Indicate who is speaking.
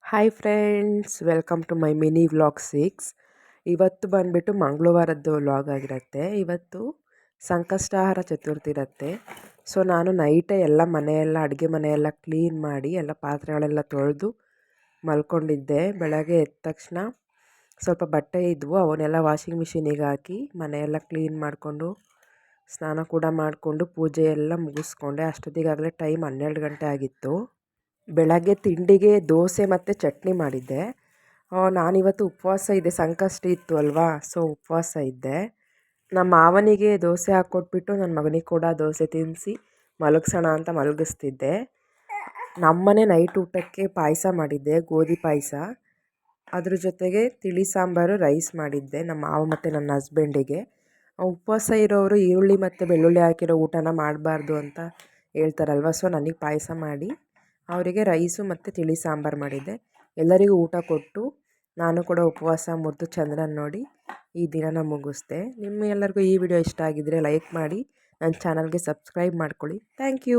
Speaker 1: Hi friends, welcome to my mini vlog 6. ಇವತ್ತು ಬಂದುಬಿಟ್ಟು ಮಂಗಳವಾರದ್ದು vlog ಆಗಿರುತ್ತೆ. ಇವತ್ತು ಸಂಕಷ್ಟಾಹಾರ ಚತುರ್ಥಿ ಇರುತ್ತೆ. ಸೊ ನಾನು ನೈಟೇ ಎಲ್ಲ ಮನೆಯೆಲ್ಲ ಅಡುಗೆ ಮನೆಯೆಲ್ಲ ಕ್ಲೀನ್ ಮಾಡಿ ಎಲ್ಲ ಪಾತ್ರೆಗಳೆಲ್ಲ ತೊಳೆದು ಮಲ್ಕೊಂಡಿದ್ದೆ. ಬೆಳಗ್ಗೆ ಎದ್ದ ತಕ್ಷಣ ಸ್ವಲ್ಪ ಬಟ್ಟೆ ಇದ್ವು, ಅವನ್ನೆಲ್ಲ ವಾಷಿಂಗ್ ಮಿಷಿನಿಗೆ ಹಾಕಿ ಮನೆಯೆಲ್ಲ ಕ್ಲೀನ್ ಮಾಡಿಕೊಂಡು ಸ್ನಾನ ಕೂಡ ಮಾಡಿಕೊಂಡು ಪೂಜೆ ಎಲ್ಲ ಮುಗಿಸ್ಕೊಂಡೆ. ಅಷ್ಟೊತ್ತಿಗಾಗಲೇ ಟೈಮ್ 12 ಗಂಟೆ ಆಗಿತ್ತು. ಬೆಳಗ್ಗೆ ತಿಂಡಿಗೆ ದೋಸೆ ಮತ್ತು ಚಟ್ನಿ ಮಾಡಿದ್ದೆ. ನಾನಿವತ್ತು ಉಪವಾಸ ಇದ್ದೆ, ಸಂಕಷ್ಟಿ ಇತ್ತು ಅಲ್ವಾ, ಸೊ ಉಪವಾಸ ಇದ್ದೆ. ನಮ್ಮ ಮಾವನಿಗೆ ದೋಸೆ ಹಾಕ್ಕೊಟ್ಬಿಟ್ಟು ನನ್ನ ಮಗನಿಗೆ ಕೂಡ ದೋಸೆ ತಿನ್ನಿಸಿ ಮಲಗಿಸೋಣ ಅಂತ ಮಲಗಿಸ್ತಿದ್ದೆ. ನಮ್ಮನೆ ನೈಟ್ ಊಟಕ್ಕೆ ಪಾಯಸ ಮಾಡಿದ್ದೆ, ಗೋಧಿ ಪಾಯಸ. ಅದ್ರ ಜೊತೆಗೆ ತಿಳಿ ಸಾಂಬಾರು, ರೈಸ್ ಮಾಡಿದ್ದೆ ನಮ್ಮ ಮಾವ ಮತ್ತು ನನ್ನ ಹಸ್ಬೆಂಡಿಗೆ. ಉಪವಾಸ ಇರೋರು ಈರುಳ್ಳಿ ಮತ್ತು ಬೆಳ್ಳುಳ್ಳಿ ಹಾಕಿರೋ ಊಟನ ಮಾಡಬಾರ್ದು ಅಂತ ಹೇಳ್ತಾರಲ್ವ, ಸೊ ನನಗೆ ಪಾಯಸ ಮಾಡಿ ಅವರಿಗೆ ರೈಸು ಮತ್ತು ತಿಳಿ ಸಾಂಬಾರು ಮಾಡಿದ್ದೆ. ಎಲ್ಲರಿಗೂ ಊಟ ಕೊಟ್ಟು ನಾನು ಕೂಡ ಉಪವಾಸ ಮುರಿದು ಚಂದ್ರನ ನೋಡಿ ಈ ದಿನನ ಮುಗಿಸ್ದೆ. ನಿಮ್ಮ ಎಲ್ಲರಿಗೂ ಈ ವಿಡಿಯೋ ಇಷ್ಟ ಆಗಿದ್ದರೆ ಲೈಕ್ ಮಾಡಿ, ನನ್ನ ಚಾನಲ್ಗೆ ಸಬ್ಸ್ಕ್ರೈಬ್ ಮಾಡ್ಕೊಳ್ಳಿ. Thank you.